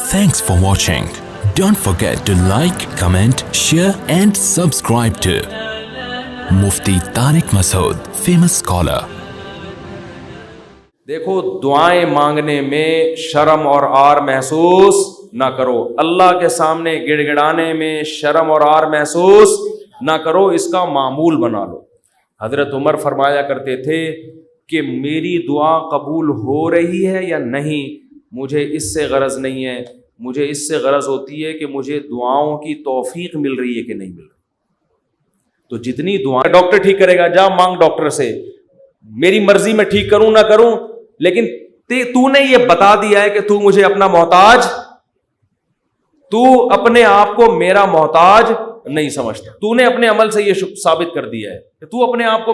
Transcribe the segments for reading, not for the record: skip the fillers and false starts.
Thanks for watching. Don't forget to like, comment, share and subscribe to Mufti Tariq Masood, famous scholar. دیکھو دعائیں مانگنے میں شرم اور آر محسوس نہ کرو، اللہ کے سامنے گڑ گڑانے میں شرم اور آر محسوس نہ کرو، اس کا معمول بنا لو۔ حضرت عمر فرمایا کرتے تھے کہ میری دعا قبول ہو رہی ہے یا نہیں، مجھے اس سے غرض نہیں ہے، مجھے اس سے غرض ہوتی ہے کہ مجھے دعاؤں کی توفیق مل رہی ہے کہ نہیں مل رہی۔ تو جتنی دعائیں ڈاکٹر ٹھیک کرے گا، جا مانگ ڈاکٹر سے، میری مرضی میں ٹھیک کروں نہ کروں، لیکن تو نے یہ بتا دیا ہے کہ تو مجھے اپنا محتاج، تو اپنے آپ کو میرا محتاج نہیں سمجھتا، تو نے اپنے عمل سے یہ ثابت کر دیا ہے کہ تو اپنے آپ کو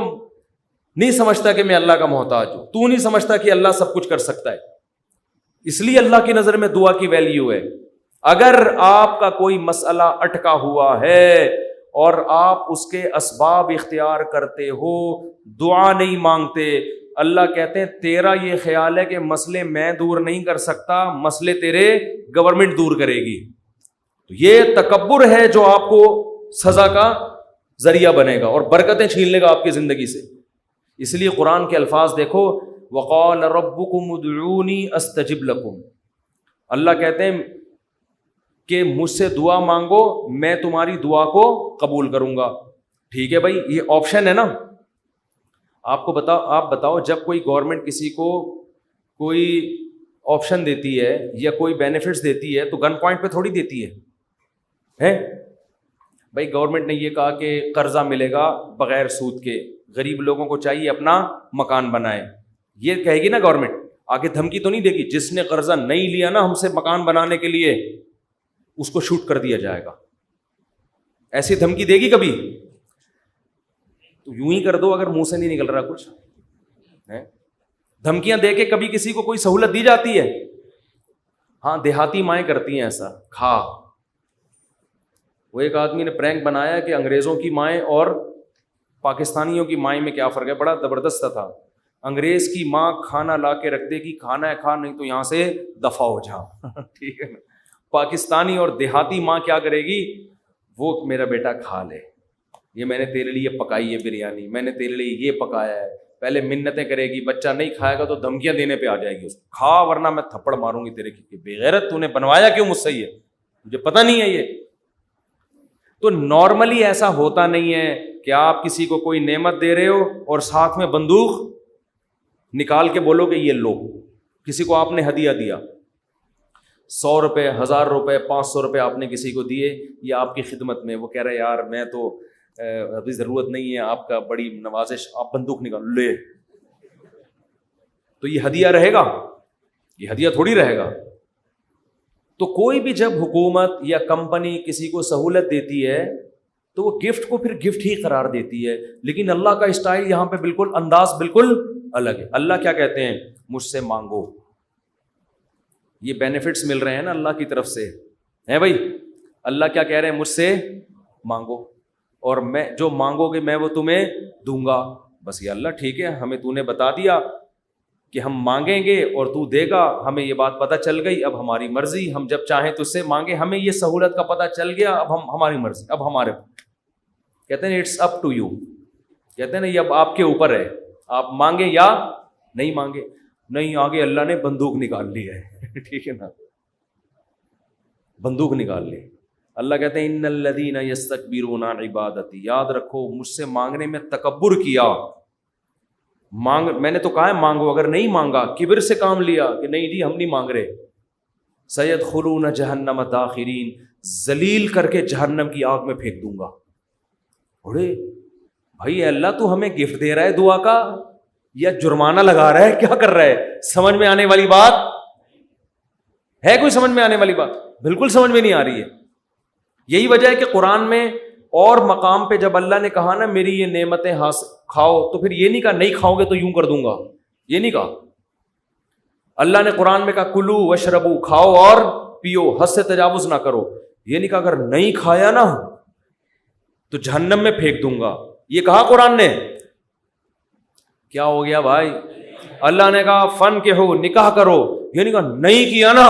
نہیں سمجھتا کہ میں اللہ کا محتاج ہوں، تو نہیں سمجھتا کہ اللہ سب کچھ کر سکتا ہے۔ اس لیے اللہ کی نظر میں دعا کی ویلیو ہے۔ اگر آپ کا کوئی مسئلہ اٹکا ہوا ہے اور آپ اس کے اسباب اختیار کرتے ہو، دعا نہیں مانگتے، اللہ کہتے ہیں تیرا یہ خیال ہے کہ مسئلے میں دور نہیں کر سکتا، مسئلے تیرے گورنمنٹ دور کرے گی، تو یہ تکبر ہے جو آپ کو سزا کا ذریعہ بنے گا اور برکتیں چھین لے گا آپ کی زندگی سے۔ اس لیے قرآن کے الفاظ دیکھو، وقال ربکم ادعونی استجب لکم، اللہ کہتے ہیں کہ مجھ سے دعا مانگو، میں تمہاری دعا کو قبول کروں گا۔ ٹھیک ہے بھائی، یہ آپشن ہے نا، آپ بتاؤ جب کوئی گورنمنٹ کسی کو کوئی آپشن دیتی ہے یا کوئی بینیفٹس دیتی ہے تو گن پوائنٹ پہ تھوڑی دیتی ہے بھائی گورنمنٹ نے یہ کہا کہ قرضہ ملے گا بغیر سود کے، غریب لوگوں کو چاہیے اپنا مکان بنائے، یہ کہے گی نا گورنمنٹ، آگے دھمکی تو نہیں دے گی جس نے قرضہ نہیں لیا نا ہم سے مکان بنانے کے لیے اس کو شوٹ کر دیا جائے گا، ایسی دھمکی دے گی کبھی؟ تو یوں ہی کر دو اگر منہ سے نہیں نکل رہا کچھ۔ دھمکیاں دے کے کبھی کسی کو کوئی سہولت دی جاتی ہے؟ ہاں دیہاتی مائیں کرتی ہیں ایسا، کھا۔ وہ ایک آدمی نے پرینک بنایا کہ انگریزوں کی مائیں اور پاکستانیوں کی مائیں میں کیا فرق ہے، بڑا زبردست تھا۔ انگریز کی ماں کھانا لا کے رکھ دے گی، کھانا ہے کھا، نہیں تو یہاں سے دفع ہو جا، ٹھیک ہے نا۔ پاکستانی اور دیہاتی ماں کیا کرے گی، وہ میرا بیٹا کھا لے، یہ میں نے تیرے لیے پکائی ہے بریانی، میں نے تیرے لیے یہ پکایا ہے، پہلے منتیں کرے گی، بچہ نہیں کھائے گا تو دھمکیاں دینے پہ آ جائے گی اس کو، کھا ورنہ میں تھپڑ ماروں گی تیرے کی، بے غیرت تو نے بنوایا کیوں مجھ سے، یہ مجھے پتہ نہیں ہے یہ۔ تو نارملی ایسا ہوتا نہیں ہے کہ آپ کسی کو کوئی نعمت دے رہے ہو اور ساتھ میں بندوق نکال کے بولو کہ یہ لو۔ کسی کو آپ نے ہدیہ دیا، 100 روپے، 1000 روپے، 500 روپے آپ نے کسی کو دیے، یا آپ کی خدمت میں، وہ کہہ رہے یار میں تو ابھی ضرورت نہیں ہے آپ کا، بڑی نوازش، آپ بندوق نکال لے، تو یہ ہدیہ رہے گا؟ یہ ہدیہ تھوڑی رہے گا۔ تو کوئی بھی جب حکومت یا کمپنی کسی کو سہولت دیتی ہے تو وہ گفٹ کو پھر گفٹ ہی قرار دیتی ہے، لیکن اللہ کا اسٹائل یہاں پہ بالکل انداز بالکل الگ ہے۔ اللہ کیا کہتے ہیں، مجھ سے مانگو، یہ بینیفٹس مل رہے ہیں نا اللہ کی طرف سے، ہے بھائی، اللہ کیا کہہ رہے ہیں، مجھ سے مانگو اور میں جو مانگو گے میں وہ تمہیں دوں گا۔ بس یہ اللہ ٹھیک ہے، ہمیں تو نے بتا دیا کہ ہم مانگیں گے اور تو دے گا، ہمیں یہ بات پتہ چل گئی، اب ہماری مرضی، ہم جب چاہیں تو اس سے مانگیں، ہمیں یہ سہولت کا پتہ چل گیا، اب ہم ہماری مرضی، اب ہمارے، کہتے ہیں اٹس اپ ٹو یو، کہتے ہیں نا یہ اب آپ کے اوپر ہے، آپ مانگیں یا نہیں مانگیں۔ نہیں، آگے اللہ نے بندوق نکال لی ہے، ٹھیک ہے نا، بندوق نکال لی۔ اللہ کہتے ہیں ان الذین یستکبرون عن عبادتی، یاد رکھو مجھ سے مانگنے میں تکبر کیا، میں نے تو کہا ہے مانگو، اگر نہیں مانگا، کبر سے کام لیا کہ نہیں جی ہم نہیں مانگ رہے، سیدخلون جہنم داخرین، ذلیل کر کے جہنم کی آگ میں پھینک دوں گا۔ بڑے بھائی اللہ تو ہمیں گفٹ دے رہا ہے دعا کا یا جرمانہ لگا رہا ہے، کیا کر رہا ہے؟ سمجھ میں آنے والی بات ہے؟ کوئی سمجھ میں آنے والی بات؟ بالکل سمجھ میں نہیں آ رہی ہے۔ یہی وجہ ہے کہ قرآن میں اور مقام پہ جب اللہ نے کہا نا میری یہ نعمتیں کھاؤ، تو پھر یہ نہیں کہا نہیں کھاؤ گے تو یوں کر دوں گا، یہ نہیں کہا۔ اللہ نے قرآن میں کہا کلو وشربو، کھاؤ اور پیو، حد سے تجاوز نہ کرو، یہ نہیں کہا اگر نہیں کھایا نا تو جہنم میں پھینک دوں گا، یہ کہا قرآن نے؟ کیا ہو گیا بھائی؟ اللہ نے کہا فن کے ہو، نکاح کرو، یہ نہیں کہا نہیں کیا نا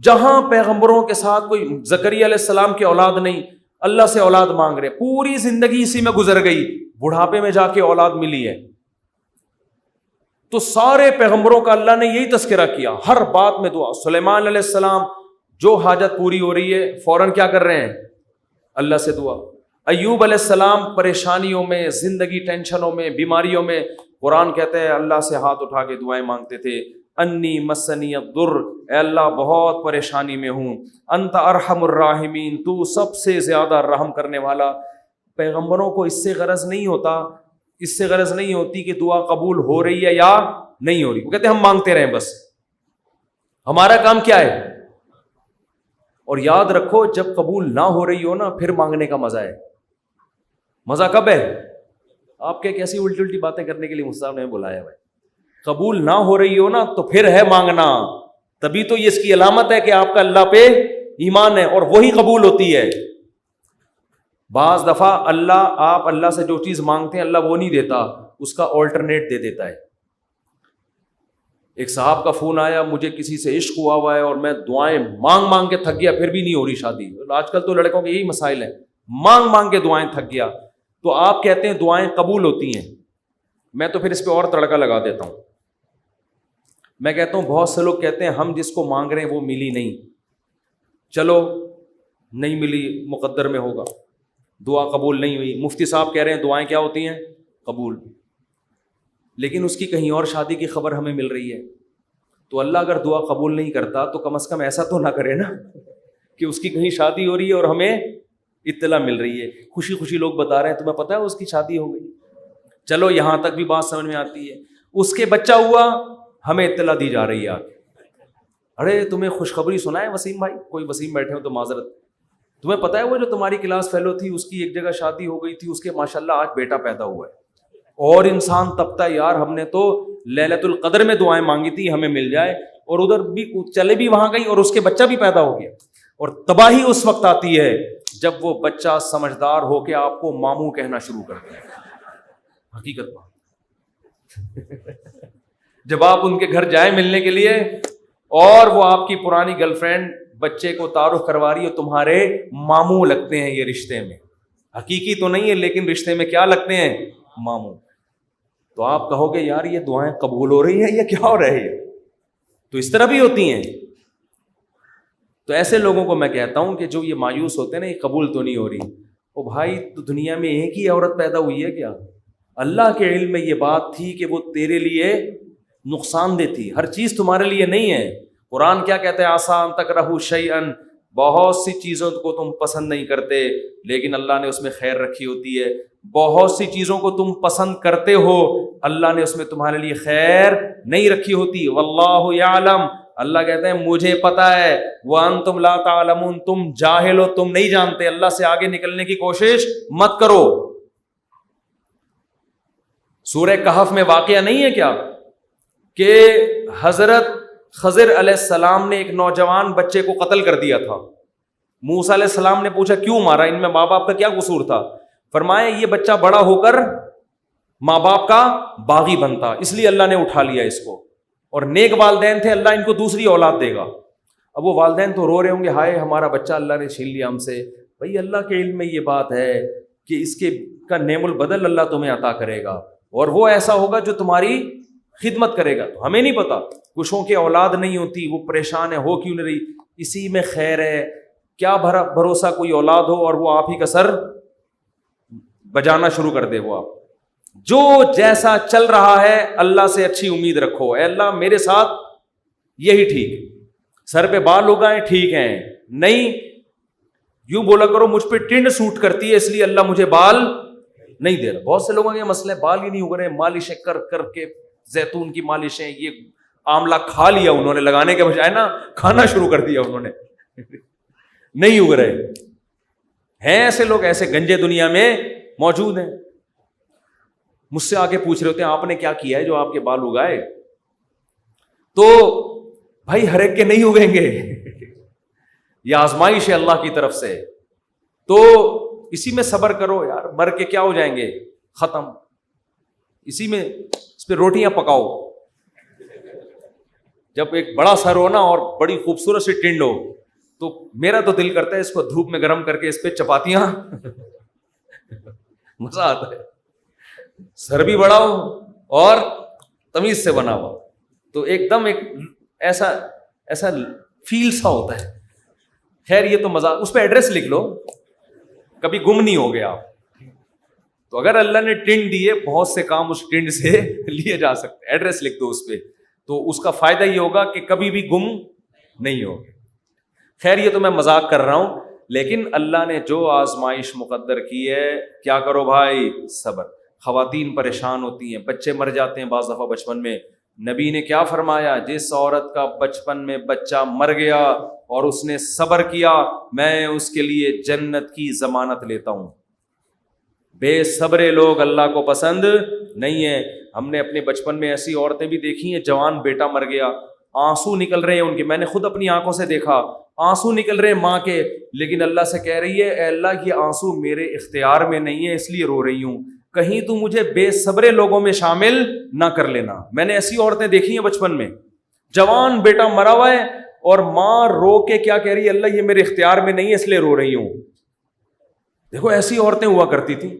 جہاں پیغمبروں کے ساتھ کوئی زکریا علیہ السلام کی اولاد نہیں, اللہ سے اولاد مانگ رہے, پوری زندگی اسی میں گزر گئی, بڑھاپے میں جا کے اولاد ملی ہے. تو سارے پیغمبروں کا اللہ نے یہی تذکرہ کیا, ہر بات میں دعا. سلیمان علیہ السلام جو حاجت پوری ہو رہی ہے فوراً کیا کر رہے ہیں, اللہ سے دعا. ایوب علیہ السلام پریشانیوں میں, زندگی ٹینشنوں میں, بیماریوں میں, قرآن کہتے ہیں اللہ سے ہاتھ اٹھا کے دعائیں مانگتے تھے. انی مسنی الضر, اے اللہ بہت پریشانی میں ہوں. انت ارحم الراحمین, تو سب سے زیادہ رحم کرنے والا. پیغمبروں کو اس سے غرض نہیں ہوتا, اس سے غرض نہیں ہوتی کہ دعا قبول ہو رہی ہے یا نہیں ہو رہی. وہ کہتے ہیں ہم مانگتے رہیں بس, ہمارا کام کیا ہے. اور یاد رکھو جب قبول نہ ہو رہی ہو نا پھر مانگنے کا مزہ ہے. مزہ کب ہے؟ آپ کے کیسی الٹی الٹی باتیں کرنے کے لیے مصطفیٰ نے بلایا بھائی. قبول نہ ہو رہی ہو نا تو پھر ہے مانگنا, تبھی تو یہ اس کی علامت ہے کہ آپ کا اللہ پہ ایمان ہے اور وہی قبول ہوتی ہے. بعض دفعہ آپ اللہ سے جو چیز مانگتے ہیں اللہ وہ نہیں دیتا, اس کا آلٹرنیٹ دے دیتا ہے. ایک صاحب کا فون آیا, مجھے کسی سے عشق ہوا ہے اور میں دعائیں مانگ مانگ کے تھک گیا, پھر بھی نہیں ہو رہی شادی. آج کل تو لڑکوں کے یہی مسائل ہیں, مانگ مانگ کے دعائیں تھک گیا. تو آپ کہتے ہیں دعائیں قبول ہوتی ہیں, میں تو پھر اس پہ اور تڑکا لگا دیتا ہوں. میں کہتا ہوں بہت سے لوگ کہتے ہیں ہم جس کو مانگ رہے ہیں وہ ملی نہیں. چلو نہیں ملی, مقدر میں ہوگا, دعا قبول نہیں ہوئی. مفتی صاحب کہہ رہے ہیں دعائیں کیا ہوتی ہیں, قبول. لیکن اس کی کہیں اور شادی کی خبر ہمیں مل رہی ہے. تو اللہ اگر دعا قبول نہیں کرتا تو کم از کم ایسا تو نہ کرے نا کہ اس کی کہیں شادی ہو رہی ہے اور ہمیں اطلاع مل رہی ہے. خوشی خوشی لوگ بتا رہے ہیں تمہیں پتہ ہے اس کی شادی ہو گئی. چلو یہاں تک بھی بات سمجھ میں آتی ہے. اس کے بچہ ہوا, ہمیں اطلاع دی جا رہی ہے. ارے تمہیں خوشخبری سنا ہے وسیم بھائی, کوئی وسیم بیٹھے ہو تو معذرت, تمہیں پتہ ہے وہ جو تمہاری کلاس فیلو تھی اس کی ایک جگہ شادی ہو گئی تھی, اس کے ماشاءاللہ آج بیٹا پیدا ہوا ہے. اور انسان تبتا ہے یار ہم نے تو لیلۃ القدر میں دعائیں مانگی تھی ہمیں مل جائے, اور ادھر بھی چلے بھی وہاں گئی اور اس کے بچہ بھی پیدا ہو گیا. اور تباہی اس وقت آتی ہے جب وہ بچہ سمجھدار ہو کے آپ کو ماموں کہنا شروع کرتا ہے. حقیقت بات جب آپ ان کے گھر جائیں ملنے کے لیے اور وہ آپ کی پرانی گرل فرینڈ بچے کو تعارف کروا رہی ہے, تمہارے ماموں لگتے ہیں یہ رشتے میں, حقیقی تو نہیں ہے لیکن رشتے میں کیا لگتے ہیں, ماموں. تو آپ کہو گے یار یہ دعائیں قبول ہو رہی ہیں یا کیا ہو رہا ہے؟ تو اس طرح بھی ہوتی ہیں. تو ایسے لوگوں کو میں کہتا ہوں کہ جو یہ مایوس ہوتے ہیں نا, یہ قبول تو نہیں ہو رہی. او بھائی تو دنیا میں ایک ہی عورت پیدا ہوئی ہے کیا؟ اللہ کے علم میں یہ بات تھی کہ وہ تیرے لیے نقصان دہ تھی, ہر چیز تمہارے لیے نہیں ہے. قرآن کیا کہتا ہے, آسان تکرہوا شیئا, بہت سی چیزوں کو تم پسند نہیں کرتے لیکن اللہ نے اس میں خیر رکھی ہوتی ہے. بہت سی چیزوں کو تم پسند کرتے ہو, اللہ نے اس میں تمہارے لیے خیر نہیں رکھی ہوتی. واللہ یعلم, اللہ کہتے ہیں مجھے پتا ہے, وانتم لا تعلمون, تم جاہل ہو, تم نہیں جانتے. اللہ سے آگے نکلنے کی کوشش مت کرو. سورہ کہف میں واقعہ نہیں ہے کیا کہ حضرت خضر علیہ السلام نے ایک نوجوان بچے کو قتل کر دیا تھا. موسیٰ علیہ السلام نے پوچھا کیوں مارا, ان میں ماں باپ کا کیا قصور تھا؟ فرمایا یہ بچہ بڑا ہو کر ماں باپ کا باغی بنتا, اس لیے اللہ نے اٹھا لیا اس کو. اور نیک والدین تھے, اللہ ان کو دوسری اولاد دے گا. اب وہ والدین تو رو رہے ہوں گے, ہائے ہمارا بچہ اللہ نے چھین لیا ہم سے. بھائی اللہ کے علم میں یہ بات ہے کہ اس کے کا نعم البدل اللہ تمہیں عطا کرے گا, اور وہ ایسا ہوگا جو تمہاری خدمت کرے گا. تو ہمیں نہیں پتا, کچھوں کی اولاد نہیں ہوتی, وہ پریشان ہے, ہو کیوں نہیں رہی, اسی میں خیر ہے. کیا بھروسہ کوئی اولاد ہو اور وہ آپ ہی کا سر بجانا شروع کر دے. وہ آپ جو جیسا چل رہا ہے اللہ سے اچھی امید رکھو, اے اللہ میرے ساتھ یہی ٹھیک, سر پہ بال اگائیں ٹھیک ہیں, نہیں یوں بولا کرو مجھ پہ ٹنڈ سوٹ کرتی ہے اس لیے اللہ مجھے بال نہیں دے رہا. بہت سے لوگوں کے مسئلے بال ہی نہیں اگ رہے, مالشیں کر کر کے, زیتون کی مالشیں, یہ آملہ کھا لیا انہوں نے, لگانے کے بجائے نا کھانا شروع کر دیا انہوں نے, نہیں اگ رہے ہیں. ایسے لوگ ایسے گنجے دنیا میں موجود ہیں. مجھ سے آگے پوچھ رہے ہوتے ہیں آپ نے کیا کیا ہے جو آپ کے بال اگائے؟ تو بھائی ہر ایک کے نہیں اگیں گے, یہ آزمائش ہے اللہ کی طرف سے. تو اسی میں صبر کرو یار, مر کے کیا ہو جائیں گے, ختم. اسی میں اس پہ روٹیاں پکاؤ, جب ایک بڑا سر ہو نا اور بڑی خوبصورت سی ٹنڈ ہو تو میرا تو دل کرتا ہے اس کو دھوپ میں گرم کر کے اس پہ چپاتیاں مزہ آتا ہے. سر بھی بڑا ہو اور تمیز سے بنا ہوا تو ایک دم ایک ایسا فیل سا ہوتا ہے. خیر یہ تو مزہ, اس پہ ایڈریس لکھ لو, کبھی گم نہیں ہو گیا. تو اگر اللہ نے ٹنڈ دی ہے, بہت سے کام اس ٹنڈ سے لیے جا سکتے, ایڈریس لکھ دو اس پہ, تو اس کا فائدہ یہ ہوگا کہ کبھی بھی گم نہیں ہوگا. خیر یہ تو میں مذاق کر رہا ہوں, لیکن اللہ نے جو آزمائش مقدر کی ہے, کیا کرو بھائی, صبر. خواتین پریشان ہوتی ہیں, بچے مر جاتے ہیں بعض دفعہ بچپن میں. نبی نے کیا فرمایا, جس عورت کا بچپن میں بچہ مر گیا اور اس نے صبر کیا, میں اس کے لیے جنت کی ضمانت لیتا ہوں. بے صبرے لوگ اللہ کو پسند نہیں ہیں. ہم نے اپنے بچپن میں ایسی عورتیں بھی دیکھی ہیں, جوان بیٹا مر گیا, آنسو نکل رہے ہیں ان کے, میں نے خود اپنی آنکھوں سے دیکھا, آنسو نکل رہے ہیں ماں کے, لیکن اللہ سے کہہ رہی ہے, اے اللہ یہ آنسو میرے اختیار میں نہیں ہے اس لیے رو رہی ہوں, کہیں تو مجھے بے صبرے لوگوں میں شامل نہ کر لینا. میں نے ایسی عورتیں دیکھی ہیں بچپن میں, جوان بیٹا مرا ہوا ہے اور ماں رو کے کیا کہہ رہی ہے, اللہ یہ میرے اختیار میں نہیں ہے اس لیے رو رہی ہوں. دیکھو ایسی عورتیں ہوا کرتی تھی.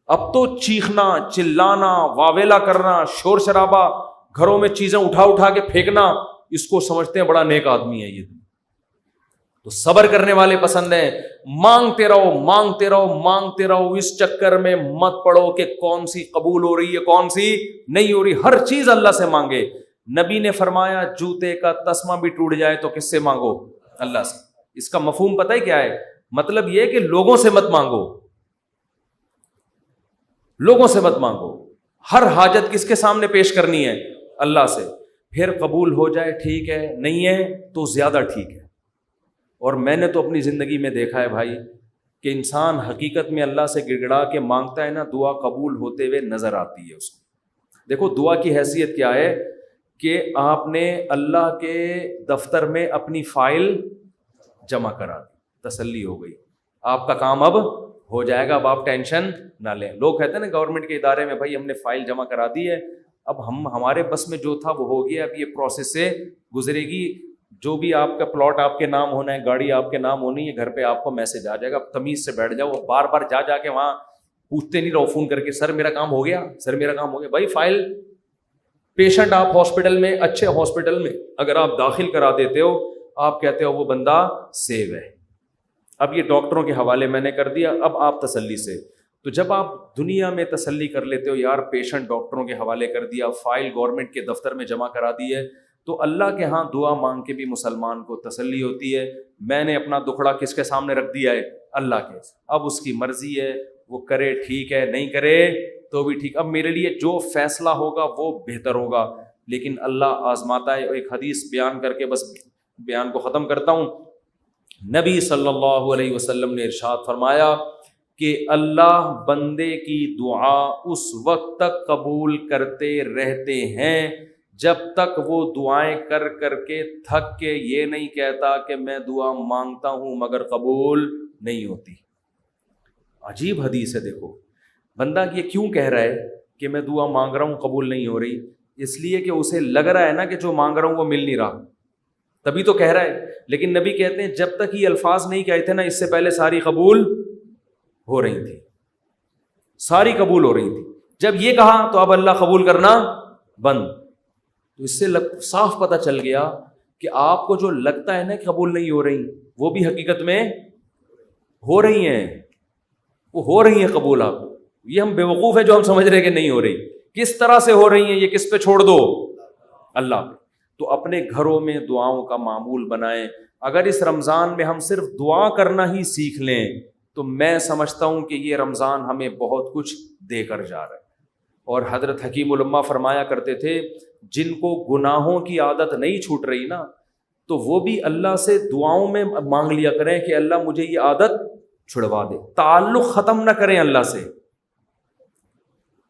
اب تو چیخنا, چلانا, واویلا کرنا, شور شرابہ, گھروں میں چیزیں اٹھا کے پھینکنا, اس کو سمجھتے ہیں بڑا نیک آدمی ہے یہ. تو صبر کرنے والے پسند ہیں. مانگتے رہو مانگتے رہو مانگتے رہو, اس چکر میں مت پڑو کہ کون سی قبول ہو رہی ہے کون سی نہیں ہو رہی, ہر چیز اللہ سے مانگے. نبی نے فرمایا جوتے کا تسمہ بھی ٹوٹ جائے تو کس سے مانگو, اللہ سے. اس کا مفہوم پتہ ہے کیا ہے, مطلب یہ کہ لوگوں سے مت مانگو, لوگوں سے مت مانگو. ہر حاجت کس کے سامنے پیش کرنی ہے, اللہ سے. پھر قبول ہو جائے ٹھیک ہے, نہیں ہے تو زیادہ ٹھیک ہے. اور میں نے تو اپنی زندگی میں دیکھا ہے بھائی کہ انسان حقیقت میں اللہ سے گڑ گڑا کے مانگتا ہے نا, دعا قبول ہوتے ہوئے نظر آتی ہے اس کو. دیکھو دعا کی حیثیت کیا ہے کہ آپ نے اللہ کے دفتر میں اپنی فائل جمع کرا دی, تسلی ہو گئی, آپ کا کام اب ہو جائے گا, اب آپ ٹینشن نہ لیں. لوگ کہتے ہیں نا گورنمنٹ کے ادارے میں, بھائی ہم نے فائل جمع کرا دی ہے, اب ہمارے بس میں جو تھا وہ ہو گیا, اب یہ پروسیس سے گزرے گی, جو بھی آپ کا پلاٹ آپ کے نام ہونا ہے, گاڑی آپ کے نام ہونی ہے, گھر پہ آپ کو میسج آ جائے گا. اب تمیز سے بیٹھ جاؤ, بار بار جا کے وہاں پوچھتے نہیں رہو فون کر کے, سر میرا کام ہو گیا, سر میرا کام ہو گیا. بھائی فائل, پیشنٹ آپ ہاسپٹل میں, اچھے ہاسپٹل میں اگر آپ داخل کرا دیتے ہو, آپ کہتے ہو وہ بندہ سیو ہے, اب یہ ڈاکٹروں کے حوالے میں نے کر دیا, اب آپ تسلی سے. تو جب آپ دنیا میں تسلی کر لیتے ہو یار پیشنٹ ڈاکٹروں کے حوالے کر دیا, فائل گورنمنٹ کے دفتر میں جمع کرا دی ہے, تو اللہ کے ہاں دعا مانگ کے بھی مسلمان کو تسلی ہوتی ہے. میں نے اپنا دکھڑا کس کے سامنے رکھ دیا ہے, اللہ کے. اب اس کی مرضی ہے, وہ کرے ٹھیک ہے, نہیں کرے تو بھی ٹھیک. اب میرے لیے جو فیصلہ ہوگا وہ بہتر ہوگا, لیکن اللہ آزماتا ہے. ایک حدیث بیان کر کے بس بیان کو ختم کرتا ہوں. نبی صلی اللہ علیہ وسلم نے ارشاد فرمایا کہ اللہ بندے کی دعا اس وقت تک قبول کرتے رہتے ہیں جب تک وہ دعائیں کر کر کے تھک کے یہ نہیں کہتا کہ میں دعا مانگتا ہوں مگر قبول نہیں ہوتی. عجیب حدیث ہے. دیکھو بندہ یہ کیوں کہہ رہا ہے کہ میں دعا مانگ رہا ہوں قبول نہیں ہو رہی, اس لیے کہ اسے لگ رہا ہے نا کہ جو مانگ رہا ہوں وہ مل نہیں رہا, تبھی تو کہہ رہا ہے. لیکن نبی کہتے ہیں جب تک یہ الفاظ نہیں کہے تھے نا, اس سے پہلے ساری قبول ہو رہی تھی, ساری قبول ہو رہی تھی. جب یہ کہا تو اب اللہ قبول کرنا بند. تو اس سے صاف پتہ چل گیا کہ آپ کو جو لگتا ہے نا کہ قبول نہیں ہو رہی, وہ بھی حقیقت میں ہو رہی ہیں, وہ ہو رہی ہیں قبول. آپ یہ ہم بے وقوف ہیں جو ہم سمجھ رہے ہیں کہ نہیں ہو رہی. کس طرح سے ہو رہی ہیں یہ کس پہ چھوڑ دو, اللہ پہ. تو اپنے گھروں میں دعاؤں کا معمول بنائیں. اگر اس رمضان میں ہم صرف دعا کرنا ہی سیکھ لیں تو میں سمجھتا ہوں کہ یہ رمضان ہمیں بہت کچھ دے کر جا رہا ہے. اور حضرت حکیم الامہ فرمایا کرتے تھے جن کو گناہوں کی عادت نہیں چھوٹ رہی نا, تو وہ بھی اللہ سے دعاؤں میں مانگ لیا کریں کہ اللہ مجھے یہ عادت چھڑوا دے. تعلق ختم نہ کریں اللہ سے,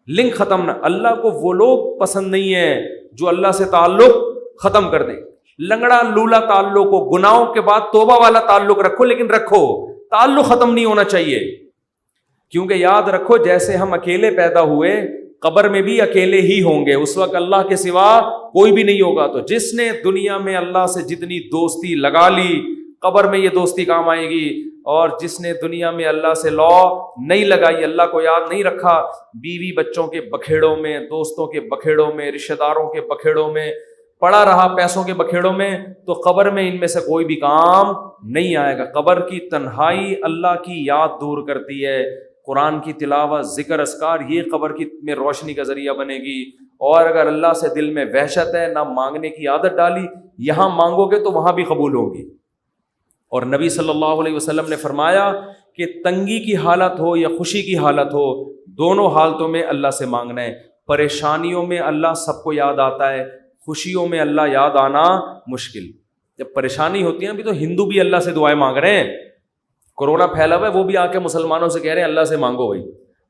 لنک ختم نہ. اللہ کو وہ لوگ پسند نہیں ہیں جو اللہ سے تعلق ختم کر دیں. لنگڑا لولا تعلق ہو, گناہوں کے بعد توبہ والا تعلق رکھو, لیکن رکھو, تعلق ختم نہیں ہونا چاہیے. کیونکہ یاد رکھو جیسے ہم اکیلے پیدا ہوئے قبر میں بھی اکیلے ہی ہوں گے, اس وقت اللہ کے سوا کوئی بھی نہیں ہوگا. تو جس نے دنیا میں اللہ سے جتنی دوستی لگا لی, قبر میں یہ دوستی کام آئے گی. اور جس نے دنیا میں اللہ سے لا نہیں لگائی, اللہ کو یاد نہیں رکھا, بیوی بچوں کے بکھیڑوں میں, دوستوں کے بکھیڑوں میں, رشتہ داروں کے بکھیڑوں میں پڑا رہا, پیسوں کے بکھیڑوں میں, تو قبر میں ان میں سے کوئی بھی کام نہیں آئے گا. قبر کی تنہائی اللہ کی یاد دور کرتی ہے. قرآن کی تلاوت, ذکر اذکار, یہ قبر کی میں روشنی کا ذریعہ بنے گی. اور اگر اللہ سے دل میں وحشت ہے, نہ مانگنے کی عادت ڈالی, یہاں مانگو گے تو وہاں بھی قبول ہوگی. اور نبی صلی اللہ علیہ وسلم نے فرمایا کہ تنگی کی حالت ہو یا خوشی کی حالت ہو, دونوں حالتوں میں اللہ سے مانگنا ہے. پریشانیوں میں اللہ سب کو یاد آتا ہے, خوشیوں میں اللہ یاد آنا مشکل. جب پریشانی ہوتی ہے ابھی تو ہندو بھی اللہ سے دعائیں مانگ رہے ہیں. کورونا پھیلا ہوا ہے, وہ بھی آ کے مسلمانوں سے کہہ رہے ہیں اللہ سے مانگو بھائی.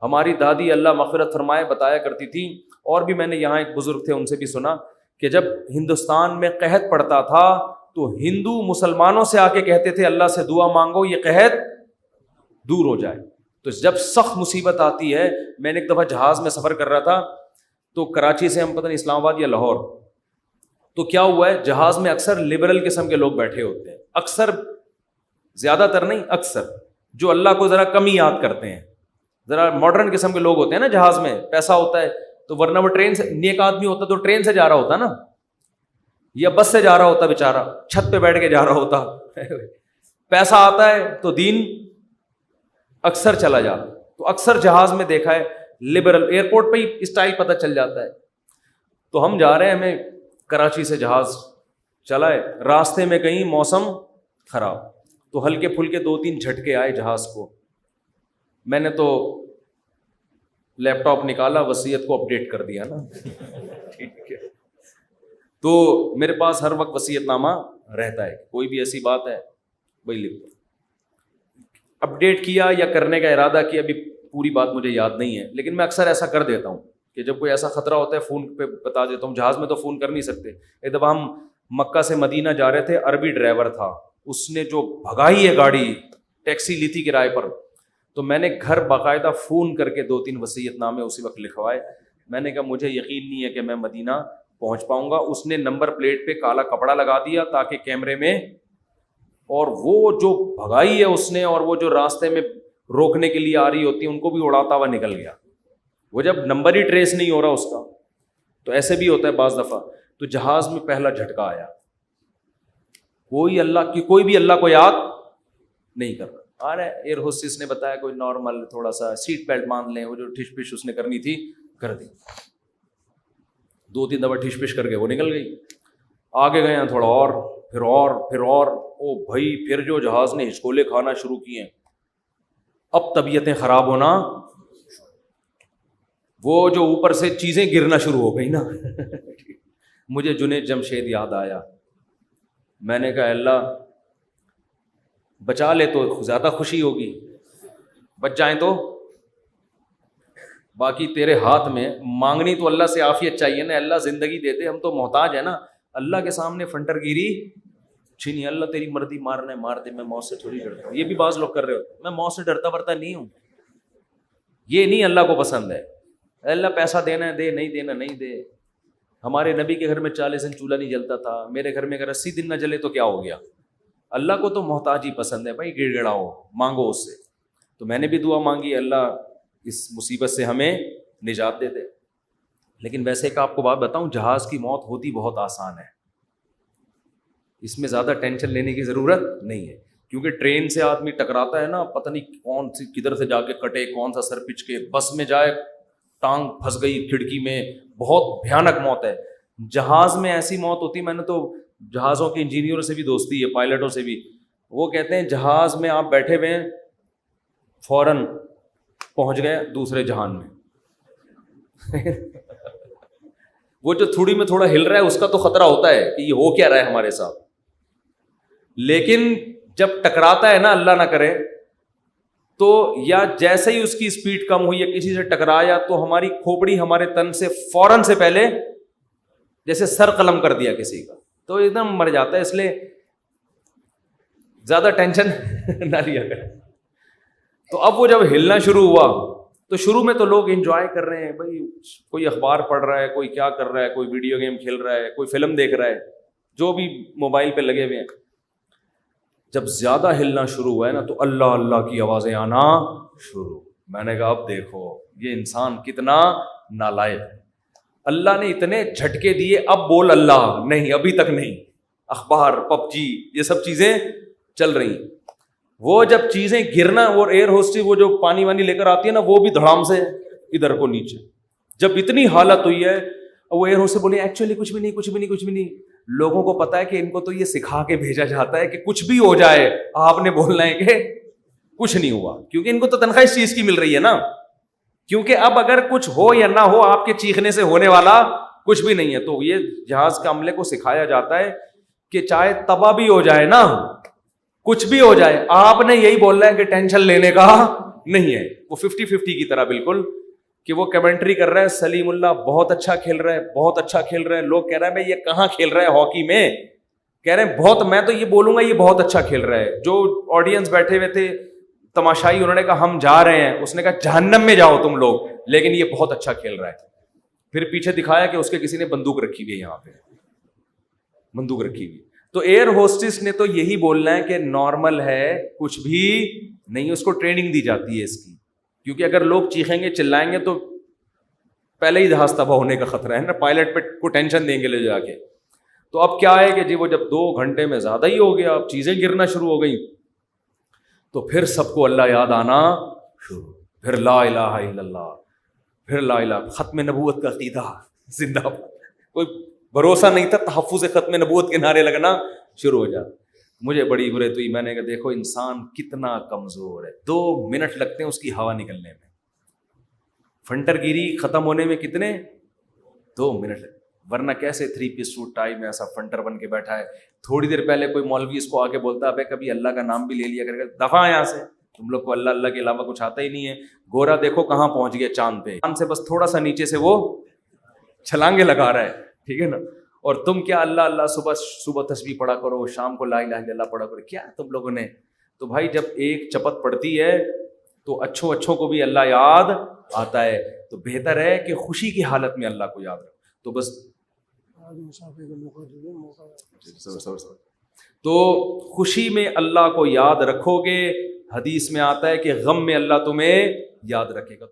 ہماری دادی اللہ مغفرت فرمائے بتایا کرتی تھی, اور بھی میں نے یہاں ایک بزرگ تھے ان سے بھی سنا, کہ جب ہندوستان میں قحط پڑتا تھا تو ہندو مسلمانوں سے آ کے کہتے تھے اللہ سے دعا مانگو یہ قحط دور ہو جائے. تو جب سخت مصیبت آتی ہے, میں نے ایک دفعہ جہاز میں سفر کر رہا تھا, تو کراچی سے ہم پتہ نہیں اسلام آباد یا لاہور, تو کیا ہوا ہے, جہاز میں اکثر لبرل قسم کے لوگ بیٹھے ہوتے ہیں, اکثر, زیادہ تر نہیں, اکثر, جو اللہ کو ذرا کم ہی یاد کرتے ہیں, ذرا ماڈرن قسم کے لوگ ہوتے ہیں نا. جہاز میں پیسہ ہوتا ہے تو ورنہ وہ ٹرین سے, نیک آدمی ہوتا تو ٹرین سے جا رہا ہوتا نا, یا بس سے جا رہا ہوتا, بیچارہ چھت پہ بیٹھ کے جا رہا ہوتا. پیسہ آتا ہے تو دین اکثر چلا جاتا. تو اکثر جہاز میں دیکھا ہے لبرل, ایئرپورٹ پہ ہی اسٹائل پتہ چل جاتا ہے. تو ہم جا رہے ہیں, ہمیں کراچی سے جہاز چلا ہے, راستے میں کہیں موسم خراب, تو ہلکے پھلکے 2-3 جھٹکے آئے جہاز کو. میں نے تو لیپ ٹاپ نکالا, وصیت کو اپڈیٹ کر دیا نا. ٹھیک ہے, تو میرے پاس ہر وقت وصیت نامہ رہتا ہے, کوئی بھی ایسی بات ہے وہی لکھ دو. اپڈیٹ کیا یا کرنے کا ارادہ کیا, ابھی پوری بات مجھے یاد نہیں ہے, لیکن میں اکثر ایسا کر دیتا ہوں کہ جب کوئی ایسا خطرہ ہوتا ہے فون پہ بتا دیتا ہوں. جہاز میں تو فون کر نہیں سکتے. ایک دفعہ ہم مکہ سے مدینہ جا رہے تھے, عربی ڈرائیور تھا, اس نے جو بھگائی ہے گاڑی, ٹیکسی لی تھی کرائے پر, تو میں نے گھر باقاعدہ فون کر کے 2-3 وصیت نامے اسی وقت لکھوائے. میں نے کہا مجھے یقین نہیں ہے کہ میں مدینہ پہنچ پاؤں گا. اس نے نمبر پلیٹ پہ کالا کپڑا لگا دیا تاکہ کیمرے میں, اور وہ جو بھگائی ہے اس نے, اور وہ جو راستے میں روکنے کے لیے آ رہی ہوتی ہیں ان کو بھی اڑاتا ہوا نکل گیا. وہ جب نمبر ہی ٹریس نہیں ہو رہا اس کا, تو ایسے بھی ہوتا ہے بعض دفعہ. تو جہاز میں پہلا جھٹکا آیا, کوئی بھی اللہ کو یاد نہیں کر رہا. ارے ایئر ہوسٹس نے بتایا کوئی نارمل تھوڑا سا سیٹ بیلٹ باندھ لیں, وہ جو ٹھش پش اس نے کرنی تھی کر دی. 2-3 دفعہ ٹھش پش کر کے وہ نکل گئی. آگے گئے ہیں تھوڑا اور, پھر اور, او بھائی پھر جو جہاز نے ہچکولے کھانا شروع کیے, اب طبیعتیں خراب ہونا, وہ جو اوپر سے چیزیں گرنا شروع ہو گئی نا. مجھے جنید جمشید یاد آیا. میں نے کہا اللہ بچا لے تو زیادہ خوشی ہوگی, بچ جائیں تو باقی تیرے ہاتھ میں. مانگنی تو اللہ سے عافیت چاہیے نا, اللہ زندگی دیتے, ہم تو محتاج ہیں نا. اللہ کے سامنے فنٹر گیری چھینی, اللہ تیری مرضی, مارنا ہے مار دے, میں موت سے تھوڑی ڈرتا ہوں. یہ بھی بعض لوگ کر رہے ہوتے, میں موت سے ڈرتا ورتا نہیں ہوں. یہ نہیں اللہ کو پسند ہے. اللہ پیسہ دینا ہے دے, نہیں دینا نہیں دے. ہمارے نبی کے گھر میں 40 دن چولہا نہیں جلتا تھا, میرے گھر میں اگر 80 دن نہ جلے تو کیا ہو گیا. اللہ کو تو محتاج ہی پسند ہے بھائی, گڑ گڑاؤ, مانگو اس سے. تو میں نے بھی دعا مانگی, اللہ اس مصیبت سے ہمیں نجات دے دے. لیکن ویسے ایک آپ کو بات بتاؤں, جہاز کی موت ہوتی بہت آسان ہے, اس میں زیادہ ٹینشن لینے کی ضرورت نہیں ہے. کیونکہ ٹرین سے آدمی ٹکراتا ہے نا, پتہ نہیں کون سی کدھر سے جا کے کٹے, کون سا سر پچ کے. بس میں جائے ٹانگ پھنس گئی کھڑکی میں, بہت بھیانک موت ہے. جہاز میں ایسی موت ہوتی, میں نے تو جہازوں کے انجینئروں سے بھی دوستی ہے, پائلٹوں سے بھی, وہ کہتے ہیں جہاز میں آپ بیٹھے ہوئے ہیں, فوراً پہنچ گئے دوسرے جہان میں. وہ جو تھوڑی میں تھوڑا ہل رہا ہے اس کا تو خطرہ ہوتا ہے کہ یہ ہو کیا رہا ہے ہمارے ساتھ, لیکن جب ٹکراتا ہے نا, اللہ نہ کرے, تو یا جیسے ہی اس کی اسپیڈ کم ہوئی یا کسی سے ٹکرایا تو ہماری کھوپڑی ہمارے تن سے فوراً سے پہلے جیسے سر قلم کر دیا کسی کا, تو ایک دم مر جاتا ہے. اس لیے زیادہ ٹینشن نہ لیا کریں. تو اب وہ جب ہلنا شروع ہوا تو شروع میں تو لوگ انجوائے کر رہے ہیں بھائی, کوئی اخبار پڑھ رہا ہے, کوئی کیا کر رہا ہے, کوئی ویڈیو گیم کھیل رہا ہے, کوئی فلم دیکھ رہا ہے, جو بھی موبائل پہ لگے ہوئے ہیں. جب زیادہ ہلنا شروع ہوا ہے نا تو اللہ اللہ کی آوازیں آنا شروع. میں نے کہا اب دیکھو یہ انسان کتنا نالائق ہے. اللہ نے اتنے جھٹکے دیے, اب بول اللہ نہیں, ابھی تک نہیں. اخبار, پب جی, یہ سب چیزیں چل رہی ہیں. وہ جب چیزیں گرنا, وہ ایئر ہوسٹس وہ جو پانی وانی لے کر آتی ہے نا, وہ بھی دھڑام سے ادھر کو نیچے. جب اتنی حالت ہوئی ہے, وہ ایئر ہوسٹس بولے ایکچولی کچھ بھی نہیں, کچھ بھی نہیں, کچھ بھی نہیں. لوگوں کو پتا ہے کہ ان کو تو یہ سکھا کے بھیجا جاتا ہے کہ کچھ بھی ہو جائے آپ نے بولنا ہے کہ کچھ نہیں ہوا, کیونکہ ان کو تو تنخواہ اس چیز کی مل رہی ہے نا. کیونکہ اب اگر کچھ ہو یا نہ ہو, آپ کے چیخنے سے ہونے والا کچھ بھی نہیں ہے. تو یہ جہاز کے عملے کو سکھایا جاتا ہے کہ چاہے تباہ بھی ہو جائے نا, کچھ بھی ہو جائے, آپ نے یہی بولنا ہے کہ ٹینشن لینے کا نہیں ہے. وہ 50-50 کی طرح بالکل, کہ وہ کمنٹری کر رہا ہے, سلیم اللہ بہت اچھا کھیل رہا ہے, بہت اچھا کھیل رہا ہے. لوگ کہہ رہے ہیں بھائی یہ کہاں کھیل رہا ہے ہاکی میں, کہہ رہے ہیں بہت, میں تو یہ بولوں گا یہ بہت اچھا کھیل رہا ہے. جو آڈینس بیٹھے ہوئے تھے تماشائی, انہوں نے کہا ہم جا رہے ہیں. اس نے کہا جہنم میں جاؤ تم لوگ, لیکن یہ بہت اچھا کھیل رہا ہے. پھر پیچھے دکھایا کہ اس کے کسی نے بندوق رکھی ہوئی ہے, یہاں پہ بندوق رکھی ہوئی. تو ایئر ہوسٹس نے تو یہی بولنا ہے کہ نارمل ہے, کچھ بھی نہیں. اس کو ٹریننگ دی جاتی ہے اس کی, کیونکہ اگر لوگ چیخیں گے چلائیں گے تو پہلے ہی جہاز تباہ ہونے کا خطرہ ہے نا, پائلٹ پہ کو ٹینشن دیں گے لے جا کے. تو اب کیا ہے کہ جی وہ جب 2 گھنٹے میں زیادہ ہی ہو گیا, اب چیزیں گرنا شروع ہو گئیں, تو پھر سب کو اللہ یاد آنا شروع. پھر لا الہ الا اللہ, پھر لا الہ, ختم نبوت کا عقیدہ زندہ باد. کوئی بھروسہ نہیں تھا, تحفظ ختم نبوت کے نعرے لگنا شروع ہو جاتا. مجھے بڑی برے ہوئی, میں نے کہا دیکھو انسان کتنا کمزور ہے, 2 منٹ لگتے ہیں اس کی ہوا نکلنے میں. فنٹر گیری ختم ہونے میں کتنے 2 منٹ لگتے, ورنہ کیسے 3 پیس سوٹ ٹائی میں ایسا فنٹر بن کے بیٹھا ہے. تھوڑی دیر پہلے کوئی مولوی اس کو آ کے بولتا ہے کبھی اللہ کا نام بھی لے لیا کرے, دفعہ یہاں سے, تم لوگ کو اللہ اللہ کے علاوہ کچھ آتا ہی نہیں ہے. گورا دیکھو کہاں پہنچ گیا, چاند پہ, چاند سے بس تھوڑا سا نیچے سے وہ چھلانگے لگا رہا ہے, ٹھیک ہے نا. اور تم کیا اللہ اللہ صبح تسبیح پڑھا کرو, شام کو لا الہ الا اللہ پڑھا کرو, کیا تم لوگوں نے. تو بھائی جب ایک چپت پڑتی ہے تو اچھوں کو بھی اللہ یاد آتا ہے. تو بہتر ہے کہ خوشی کی حالت میں اللہ کو یاد رکھو. تو بس تو خوشی میں اللہ کو یاد رکھو گے. حدیث میں آتا ہے کہ غم میں اللہ تمہیں یاد رکھے گا.